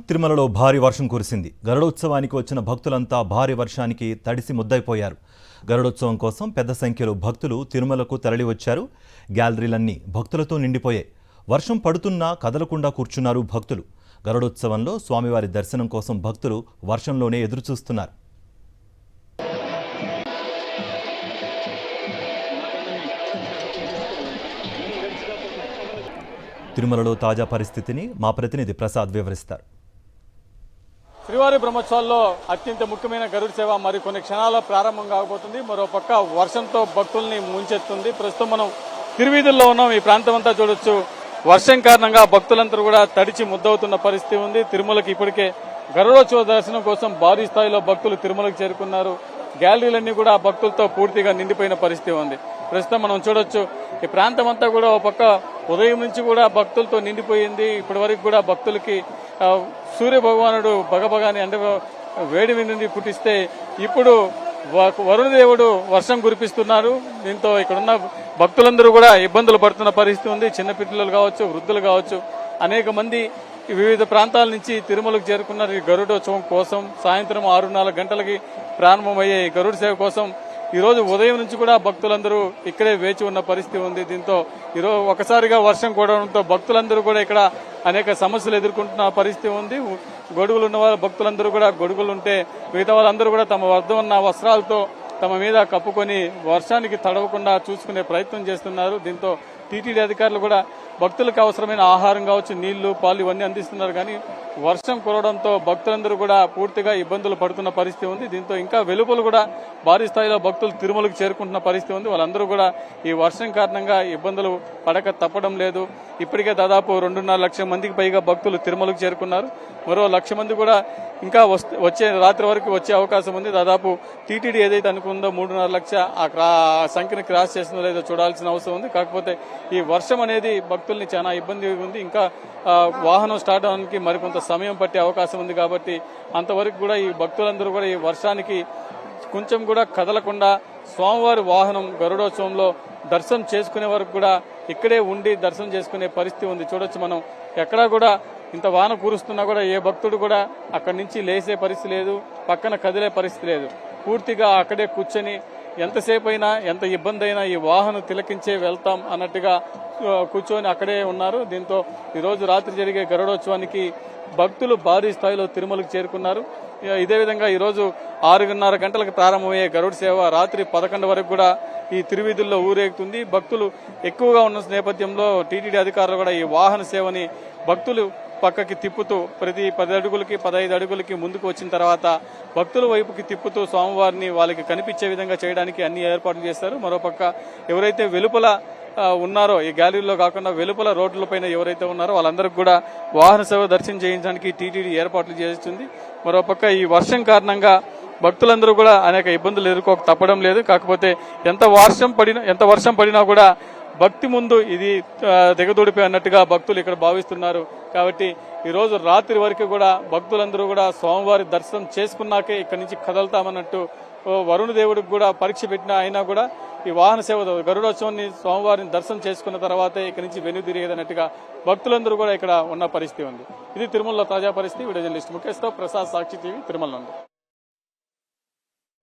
తిరుమలలో భారీ వర్షం కురిసింది. గరుడోత్సవానికి వచ్చిన భక్తులంతా భారీ వర్షానికి తడిసి ముద్దైపోయారు. గరుడోత్సవం కోసం పెద్ద సంఖ్యలో భక్తులు తిరుమలకు తరలివచ్చారు. గ్యాలరీలన్నీ భక్తులతో నిండిపోయాయి. వర్షం పడుతున్నా కదలకుండా కూర్చున్నారు భక్తులు. గరుడోత్సవంలో స్వామివారి దర్శనం కోసం భక్తులు వర్షంలోనే ఎదురుచూస్తున్నారు. తిరుమలలో తాజా పరిస్థితిని మా ప్రతినిధి ప్రసాద్ వివరిస్తారు. శ్రీవారి బ్రహ్మోత్సవాల్లో అత్యంత ముఖ్యమైన గరుడ సేవ మరి కొన్ని క్షణాల్లో ప్రారంభం కాబోతుంది. మరోపక్క వర్షంతో భక్తుల్ని ముంచెత్తుంది. ప్రస్తుతం మనం తిరువీధుల్లో ఉన్నాం. ఈ ప్రాంతం అంతా చూడొచ్చు. వర్షం కారణంగా భక్తులందరూ కూడా తడిచి ముద్దవుతున్న పరిస్థితి ఉంది. తిరుమలకి ఇప్పటికే గరుడోత్సవ దర్శనం కోసం భారీ స్థాయిలో భక్తులు తిరుమలకు చేరుకున్నారు. గ్యాలరీలన్నీ కూడా భక్తులతో పూర్తిగా నిండిపోయిన పరిస్థితి ఉంది. ప్రస్తుతం మనం చూడొచ్చు ఈ ప్రాంతం అంతా కూడా ఒక పక్క ఉదయం నుంచి కూడా భక్తులతో నిండిపోయింది. ఇప్పటి వరకు కూడా భక్తులకి సూర్య భగవానుడు బగబగాని అంటే వేడి నుండి పుట్టిస్తే ఇప్పుడు వరుణదేవుడు వర్షం కురిపిస్తున్నారు. దీంతో ఇక్కడున్న భక్తులందరూ కూడా ఇబ్బందులు పడుతున్న పరిస్థితి ఉంది. చిన్నపిల్లలు కావచ్చు, వృద్ధులు కావచ్చు, అనేక మంది వివిధ ప్రాంతాల నుంచి తిరుమలకు చేరుకున్నారు. ఈ గరుడోత్సవం కోసం సాయంత్రం 6-4 గంటలకి ప్రారంభమయ్యే ఈ గరుడ సేవ కోసం ఈ రోజు ఉదయం నుంచి కూడా భక్తులందరూ ఇక్కడే వేచి ఉన్న పరిస్థితి ఉంది. దీంతో ఈరోజు ఒకసారిగా వర్షం కూడడంతో భక్తులందరూ కూడా ఇక్కడ అనేక సమస్యలు ఎదుర్కొంటున్న పరిస్థితి ఉంది. గొడుగులు ఉన్న వాళ్ళ భక్తులందరూ కూడా గొడుగులు ఉంటే మిగతా వాళ్ళందరూ కూడా తమ వద్ద ఉన్న వస్త్రాలతో తమ మీద కప్పుకొని వర్షానికి తడవకుండా చూసుకునే ప్రయత్నం చేస్తున్నారు. దీంతో టీటీడీ అధికారులు కూడా భక్తులకు అవసరమైన ఆహారం కావచ్చు, నీళ్లు, పాలు ఇవన్నీ అందిస్తున్నారు. కానీ వర్షం కురవడంతో భక్తులందరూ కూడా పూర్తిగా ఇబ్బందులు పడుతున్న పరిస్థితి ఉంది. దీంతో ఇంకా వెలుపల కూడా భారీ స్థాయిలో భక్తులు తిరుమలకు చేరుకుంటున్న పరిస్థితి ఉంది. వాళ్ళందరూ కూడా ఈ వర్షం కారణంగా ఇబ్బందులు పడక తప్పడం లేదు. ఇప్పటికే దాదాపు 2.5 లక్షల మందికి పైగా భక్తులు తిరుమలకు చేరుకున్నారు. మరో 1 లక్ష మంది కూడా ఇంకా వచ్చే రాత్రి వరకు వచ్చే అవకాశం ఉంది. దాదాపు టీటీడీ ఏదైతే అనుకుందో 3.5 లక్ష ఆ సంఖ్యను క్రాస్ చేసిందో లేదో చూడాల్సిన అవసరం ఉంది. కాకపోతే ఈ వర్షం అనేది భక్తుల్ని చాలా ఇబ్బంది ఉంది. ఇంకా వాహనం స్టార్ట్ అవడానికి మరికొంత సమయం పట్టే అవకాశం ఉంది. కాబట్టి అంతవరకు కూడా ఈ భక్తులందరూ కూడా ఈ వర్షానికి కొంచెం కూడా కదలకుండా స్వామివారి వాహనం గరుడోత్సవంలో దర్శనం చేసుకునే వరకు కూడా ఇక్కడే ఉండి దర్శనం చేసుకునే పరిస్థితి ఉంది. చూడొచ్చు మనం ఎక్కడా కూడా ఇంత వాన కురుస్తున్నా కూడా ఏ భక్తుడు కూడా అక్కడి నుంచి లేసే పరిస్థితి లేదు, పక్కన కదిలే పరిస్థితి లేదు. పూర్తిగా అక్కడే కూర్చొని ఎంతసేపు అయినా ఎంత ఇబ్బంది అయినా ఈ వాహనం తిలకించే వెళ్తాం అన్నట్టుగా కూర్చొని అక్కడే ఉన్నారు. దీంతో ఈరోజు రాత్రి జరిగే గరుడోత్సవానికి భక్తులు భారీ స్థాయిలో తిరుమలకు చేరుకున్నారు. ఇదే విధంగా ఈరోజు 6:30 గంటలకు ప్రారంభమయ్యే గరుడ సేవ రాత్రి 11 వరకు కూడా ఈ తిరువీధుల్లో ఊరేగుతుంది. భక్తులు ఎక్కువగా ఉన్న నేపథ్యంలో టీటీడీ అధికారులు కూడా ఈ వాహన సేవని భక్తులు పక్కకి తిప్పుతూ ప్రతి 10 అడుగులకి 15 అడుగులకి ముందుకు వచ్చిన తర్వాత భక్తుల వైపుకి తిప్పుతూ స్వామివారిని వాళ్ళకి కనిపించే విధంగా చేయడానికి అన్ని ఏర్పాట్లు చేస్తారు. మరోపక్క ఎవరైతే వెలుపల ఉన్నారో ఈ గ్యాలరీలో కాకుండా వెలుపల రోడ్లపైన ఎవరైతే ఉన్నారో వాళ్ళందరికీ కూడా వాహన సేవ దర్శనం చేయించడానికి టీటీడీ ఏర్పాట్లు చేస్తుంది. మరోపక్క ఈ వర్షం కారణంగా భక్తులందరూ కూడా అనేక ఇబ్బందులు ఎదుర్కోక తప్పడం లేదు. కాకపోతే ఎంత వర్షం పడినా కూడా భక్తి ముందు ఇది దిగదూడిపోయి అన్నట్టుగా భక్తులు ఇక్కడ భావిస్తున్నారు. కాబట్టి ఈ రోజు రాత్రి వరకు కూడా భక్తులందరూ కూడా స్వామివారి దర్శనం చేసుకున్నాకే ఇక్కడి నుంచి కదలుతామన్నట్టు వరుణ దేవుడికి కూడా పరీక్ష పెట్టినా అయినా కూడా ఈ వాహన సేవ గరుడోత్సవాన్ని స్వామివారిని దర్శనం చేసుకున్న తర్వాతే ఇక్కడి నుంచి వెనుదిరిగేదన్నట్టుగా భక్తులందరూ కూడా ఇక్కడ ఉన్న పరిస్థితి ఉంది. ఇది తిరుమలలో తాజా పరిస్థితి. వీడియో జర్నలిస్ట్ ముఖేష్తో ప్రసాద్, సాక్షి టీవీ, తిరుమల నుండి.